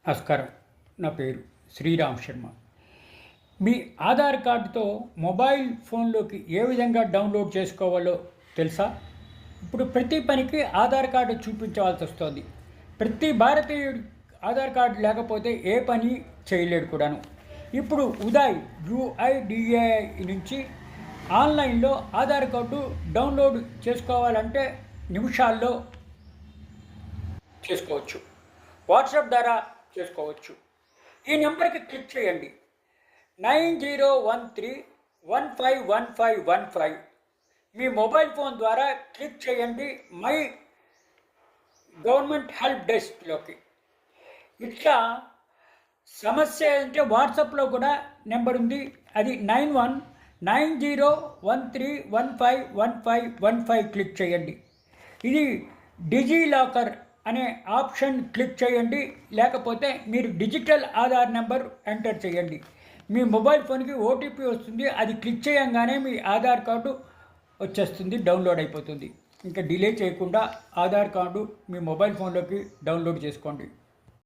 నమస్కారం. నా పేరు శ్రీరామ్ శర్మ. మీ ఆధార్ కార్డుతో మొబైల్ ఫోన్లోకి ఏ విధంగా డౌన్లోడ్ చేసుకోవాలో తెలుసా? ఇప్పుడు ప్రతి పనికి ఆధార్ కార్డు చూపించవలసి వస్తుంది. ప్రతి భారతీయుడు ఆధార్ కార్డు లేకపోతే ఏ పని చేయలేడు కూడాను. ఇప్పుడు UIDAI నుంచి ఆన్లైన్లో ఆధార్ కార్డు డౌన్లోడ్ చేసుకోవాలంటే నిమిషాల్లో చేసుకోవచ్చు. వాట్సాప్ ద్వారా చేసుకోవచ్చు. ఈ నెంబర్కి క్లిక్ చేయండి. 9013151515. మీ మొబైల్ ఫోన్ ద్వారా క్లిక్ చేయండి మై గవర్నమెంట్ హెల్ప్ డెస్క్లోకి. ఇట్లా సమస్య అంటే వాట్సాప్లో కూడా నెంబర్ ఉంది, అది 919013151515 క్లిక్ చేయండి. ఇది డిజిలాకర్ అనే ఆప్షన్ క్లిక్ చేయండి. లేకపోతే మీరు డిజిటల్ ఆధార్ నెంబర్ ఎంటర్ చేయండి. మీ మొబైల్ ఫోన్కి OTP వస్తుంది. అది క్లిక్ చేయంగానే మీ ఆధార్ కార్డు వచ్చేస్తుంది, డౌన్లోడ్ అయిపోతుంది. ఇంకా డిలే చేయకుండా ఆధార్ కార్డు మీ మొబైల్ ఫోన్లోకి డౌన్లోడ్ చేసుకోండి.